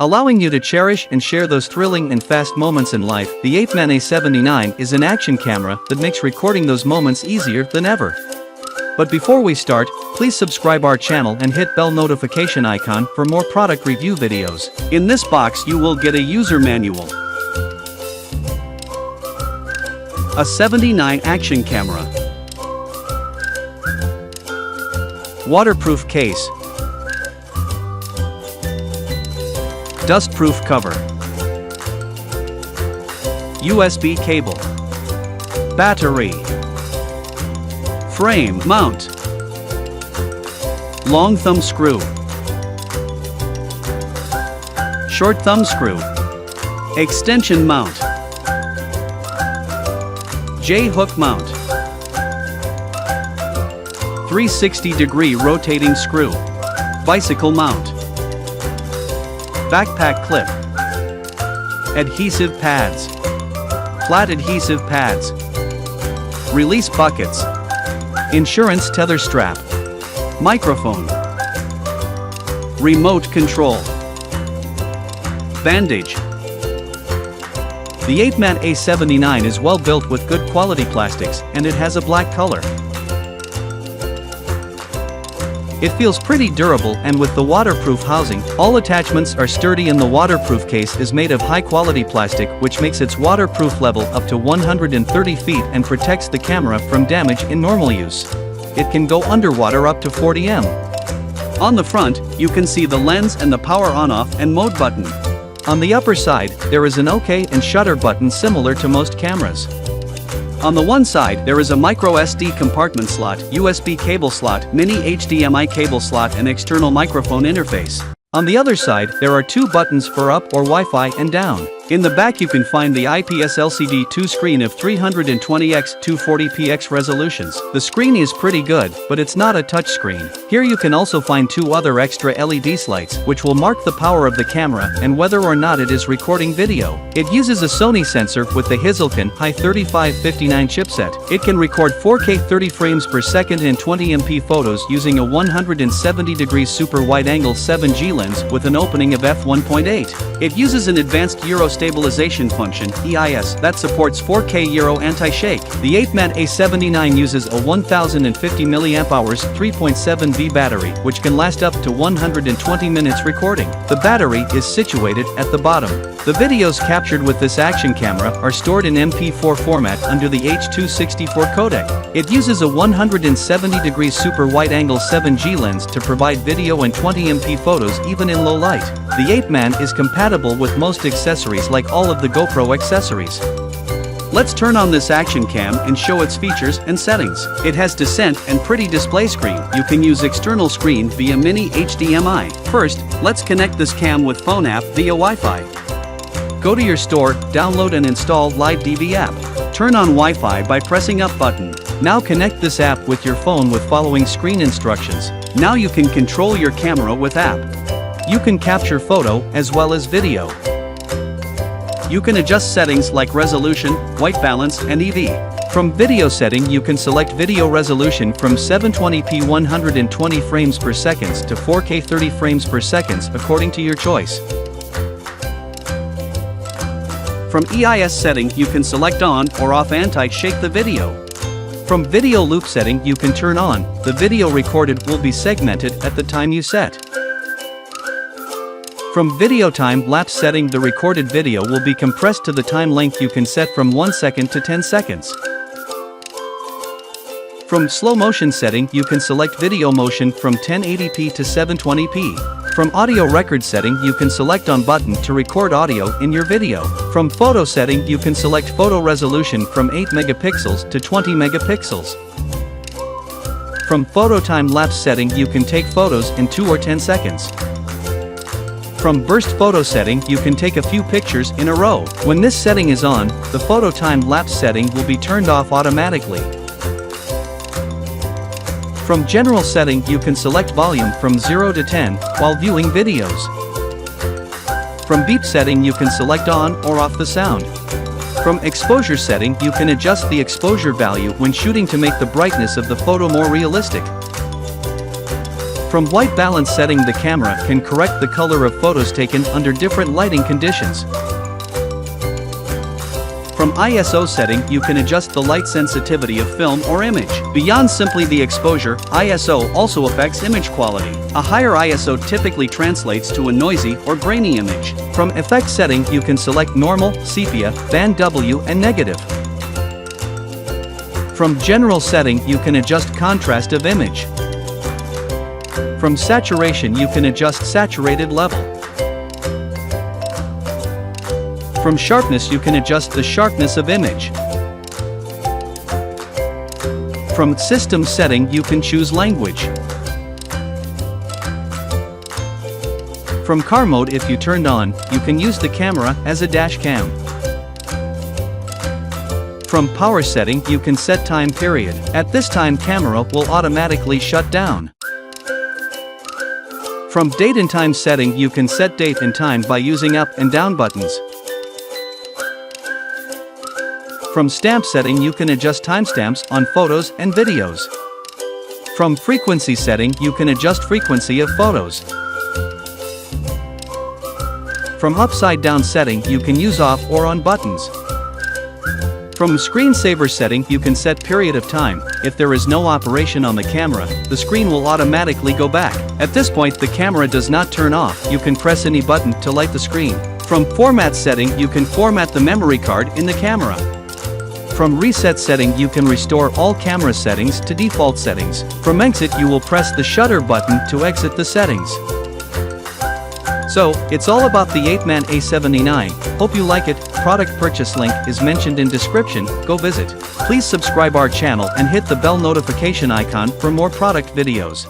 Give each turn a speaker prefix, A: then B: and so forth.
A: Allowing you to cherish and share those thrilling and fast moments in life, the Apeman A79 is an action camera that makes recording those moments easier than ever. But before we start, please subscribe our channel and hit bell notification icon for more product review videos. In this box you will get a user manual, A79 Action Camera, waterproof case, dust-proof cover, USB cable, battery, frame mount, long thumb screw, short thumb screw, extension mount, J-hook mount, 360-degree rotating screw, bicycle mount, backpack clip, adhesive pads, flat adhesive pads, release buckets, insurance tether strap, microphone, remote control, bandage. The Apeman A79 is well built with good quality plastics and it has a black color. It feels pretty durable, and with the waterproof housing, all attachments are sturdy, and the waterproof case is made of high-quality plastic, which makes its waterproof level up to 130 feet and protects the camera from damage in normal use. It can go underwater up to 40 m. On the front, you can see the lens and the power on-off and mode button. On the upper side, there is an OK and shutter button similar to most cameras. On the one side, there is a micro SD compartment slot, USB cable slot, mini HDMI cable slot and external microphone interface. On the other side, there are two buttons for up or Wi-Fi and down. In the back you can find the IPS LCD 2 screen of 320x 240px resolutions. The screen is pretty good, but it's not a touch screen. Here you can also find two other extra LED lights, which will mark the power of the camera and whether or not it is recording video. It uses a Sony sensor with the Hazelkin Hi3559 chipset. It can record 4K 30 frames per second and 20MP photos using a 170-degree super wide-angle 7G lens with an opening of f1.8. It uses an advanced Euro stabilization function (EIS) that supports 4K Euro anti-shake. The Apeman A79 uses a 1050 mAh 3.7V battery, which can last up to 120 minutes recording. The battery is situated at the bottom. The videos captured with this action camera are stored in MP4 format under the H.264 codec. It uses a 170-degree super wide-angle 7G lens to provide video and 20MP photos even in low light. The Apeman is compatible with most accessories like all of the GoPro accessories. Let's turn on this action cam and show its features and settings. It has descent and pretty display screen. You can use external screen via mini HDMI. First, let's connect this cam with phone app via Wi-Fi. Go to your store, download and install Live DV app. Turn on Wi-Fi by pressing up button. Now connect this app with your phone with following screen instructions. Now you can control your camera with app. You can capture photo as well as video. You can adjust settings like resolution, white balance and EV. From video setting you can select video resolution from 720p 120 frames per second to 4K 30 frames per second according to your choice. From EIS setting you can select on or off anti-shake the video. From video loop setting you can turn on, the video recorded will be segmented at the time you set. From video time lapse setting the recorded video will be compressed to the time length you can set from 1 second to 10 seconds. From slow motion setting you can select video motion from 1080p to 720p. From audio record setting you can select on button to record audio in your video. From photo setting you can select photo resolution from 8 megapixels to 20 megapixels. From photo time lapse setting you can take photos in 2 or 10 seconds. From burst photo setting you can take a few pictures in a row. When this setting is on, the photo time lapse setting will be turned off automatically. From general setting you can select volume from 0 to 10 while viewing videos. From beep setting you can select on or off the sound. From exposure setting you can adjust the exposure value when shooting to make the brightness of the photo more realistic. From white balance setting, the camera can correct the color of photos taken under different lighting conditions. From ISO setting, you can adjust the light sensitivity of film or image. Beyond simply the exposure, ISO also affects image quality. A higher ISO typically translates to a noisy or grainy image. From effect setting, you can select normal, sepia, band W, and negative. From general setting, you can adjust contrast of image. From saturation, you can adjust saturated level. From sharpness, you can adjust the sharpness of image. From system setting, you can choose language. From car mode, if you turned on, you can use the camera as a dash cam. From power setting, you can set time period. At this time, camera will automatically shut down. From date and time setting, you can set date and time by using up and down buttons. From stamp setting, you can adjust timestamps on photos and videos. From frequency setting, you can adjust frequency of photos. From upside down setting, you can use off or on buttons. From screensaver setting, you can set period of time. If there is no operation on the camera, the screen will automatically go back. At this point, the camera does not turn off. You can press any button to light the screen. From format setting, you can format the memory card in the camera. From reset setting, you can restore all camera settings to default settings. From exit, you will press the shutter button to exit the settings. So, it's all about the Apeman A79. Hope you like it. Product purchase link is mentioned in description. Go visit. Please subscribe our channel and hit the bell notification icon for more product videos.